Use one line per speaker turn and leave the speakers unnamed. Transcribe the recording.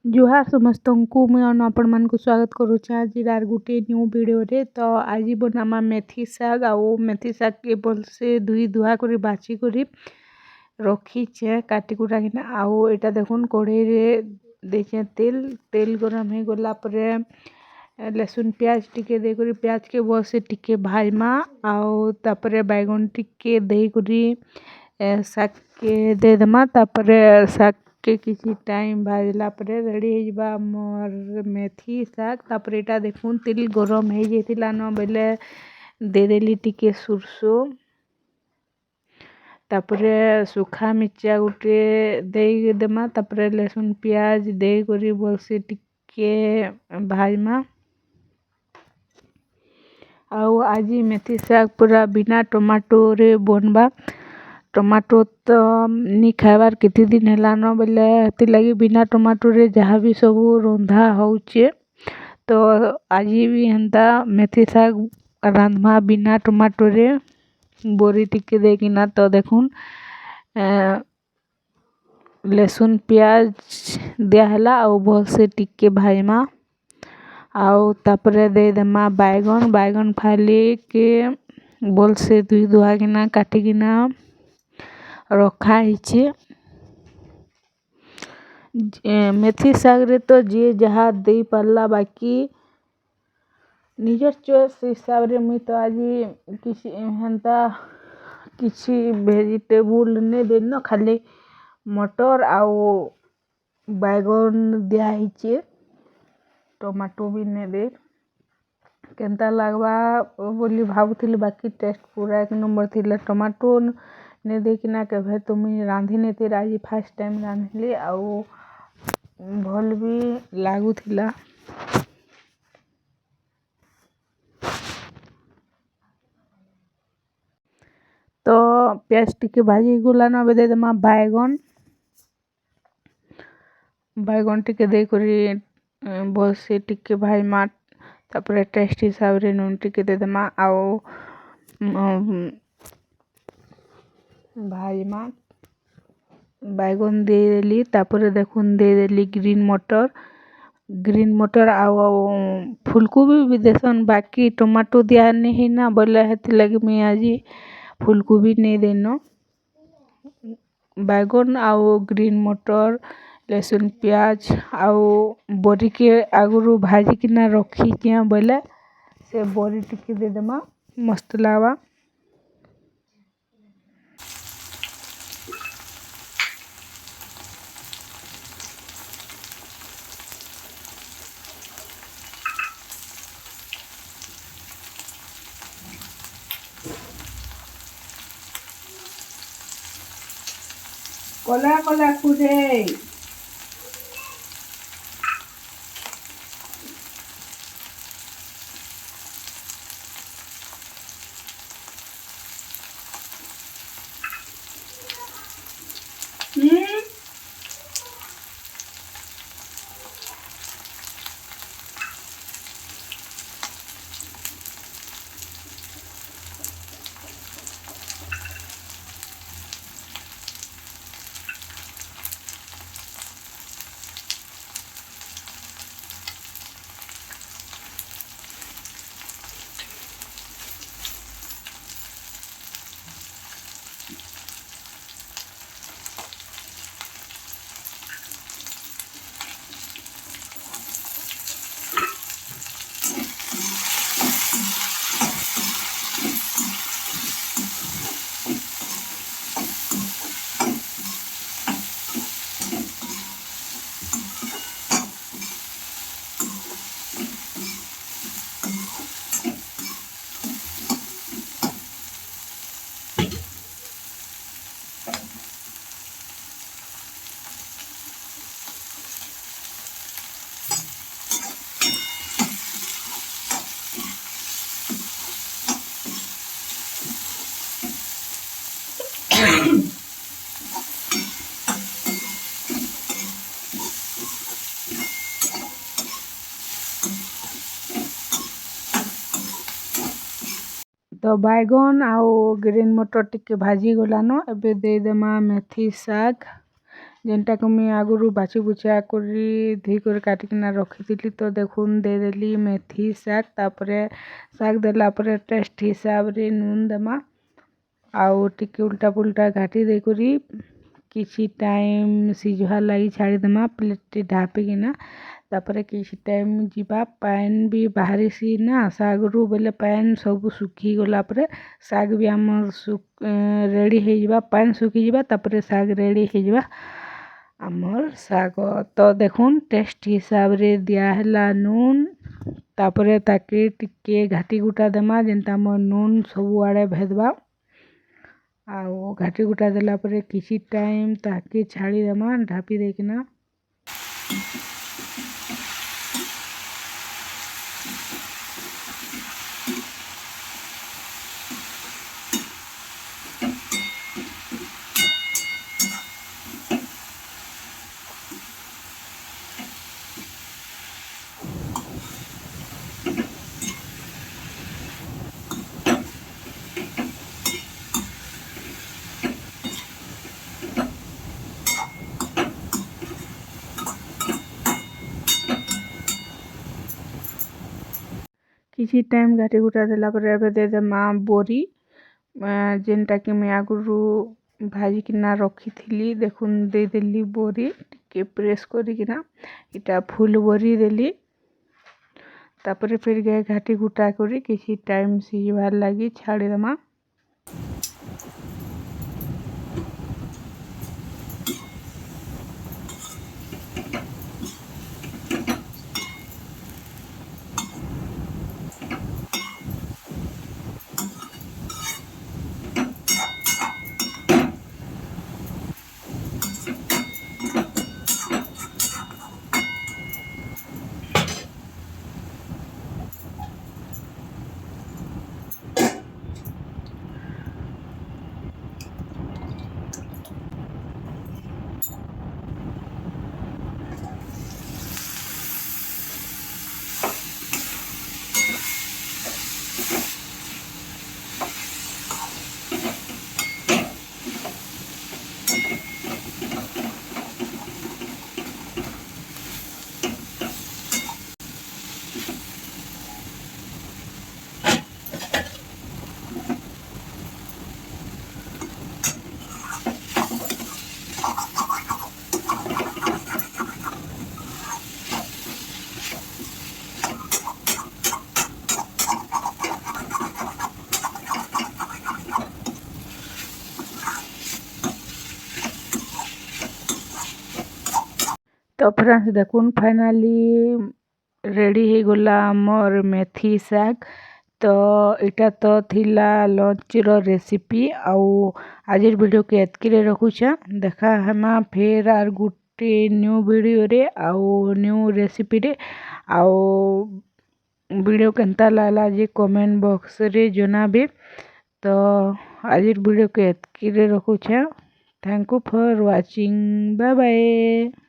जुहार समस्तंकु मुई आपण मानकु स्वागत करुछे आज गोटे न्यू वीडियो रे। तो आज बनामा मेथी साग आउ मेथी साग के भलसे धुई धुआ कर बाची कर रखीचे काटी कुटा किना। आउ एटा देखुन कढ़ई रे देखे तेल तेल गरम हो गला परे लहसुन प्याज टिके दे करी प्याज के भलसे टिके भाजमा आउ तापरे बैगन टिके दे करी साग के दे देमा तापरे साग के किसी टाइम भाजला परे रेडी हो जिबा मोर मेथी साग। तापरे एटा देखुन तेल गरम हो जेतिला न बेले दे देली टिके सुरसो तापरे सुखा मिर्चा गुटे दे देमा तापरे लहसुन प्याज दे करी भलसे टिके भाजमा। आउ आज मेथी साग पूरा बिना टमाटो रे बनबा टमाटो तो नी खाइबार केते दिन हैला न बोले हती लगी बिना टमाटो रे जहाँ भी सब रंधा होचे। तो आज भी हंता मेथी साग रांधमा बिना टमाटो रे बोरी टिके देकिना। तो देखुन लहसुन प्याज दिया हैला आउ भलसे टिके भाजमा आउ तापरे दे देमा बैगन बैगन फाली के भलसे धुई धुआ किना काटी किना रखा हिचे। मेथी साग रे तो जे जहाँ दे पारला बाकी निजर चॉइस हिसाब रे मुई तो आज किसी हंता किसी वेजिटेबल ने देनो खाली मटर आउ बैगन दिया हिचे टमाटो भी ने दे केनता लागबा बोली भाबुथिली बाकी टेस्ट पूरा एक नंबर थिला। टमाटो ने देखिना केभे तो मुई रांधी ने थे आज फर्स्ट टाइम रांधली आउ भल भी लागुथिला। तो प्याज टिके भाजी गुला न दे देमा बैगन बैगन टिके दे करी भलसे टिके भाजमा तापरे टेस्ट हिसाब रे नून टिके दे देमा आउ भाजमा बैगन दे देली तापरे देखुन दे देली ग्रीन मटर आउ फूलकोबी भी देसन बाकी टमाटो दिया नहीं ना बोले हती लगी मैं आज फूलकोबी नहीं देनो बैगन आउ ग्रीन मटर लहसुन प्याज आउ बड़ी के आगुरु भाजी किना रखी क्या बोले से बड़ी टिके दे देमा मस्त लावा। कोला कोला कुदे तो बैगन आउ ग्रीन मटर टिके भाजी गलानो एबे दे देमा मेथी साग जेनटा को मुई आगुरु बाची बुचा करी धोई कर काटिकिना रखी तो देखुन देदेली मेथी शाग तापरे शाग देला परे टेस्ट हिसाब रे नून देमा आउ टिके उल्टा पुल्टा घाटी देकरी किसी टाइम सिझवार लगी छाड़ी देमा प्लेट ढापिकिना तापरे किसी टाइम जीवा पैन भी बाहरी सी ना शागरू बेले पैन सब सुखी गला परे शाग भी आमर रेडी हो जावा पैन सुखी जावा तापरे शाग रेडी हो जावा आमर शाग तो देखुन टेस्ट हिसाब रे दिया है नून तापरे ताके टिके घाटी गुटा देमा जेनता आमर नून सब आड़े भेदबा आउ घाटी गुटा देला परे किसी टाइम ताके छाड़ी देमा ढापी देकिना किसी टाइम घाटी गुटा देला परे एबे दे देमा बोरी जेनटा कि मैं आगुरु भाजिकिना रखी देखुन दे देली बोरी टिके प्रेस करिकिना इटा फुल बोरी देली तापरे फिर गए घाटी गुटा करी किसी टाइम सिझवार लगी छाड़ी देमा तो फ्रेंड्स देखुन फाइनाली रेडी हो गला आमर मेथी शाग तो इटा तो थिला लंच रो रेसिपी आउ आज वीडियो के एतकी रे रखुछा देखा हमा फिर आर गुटे न्यू वीडियो रे आउ न्यू रेसिपी रे आउ वीडियो केनता लागला जे कमेंट बॉक्स रे जनाबे तो आज वीडियो के एतकी रे रखुछा thank you for watching bye bye.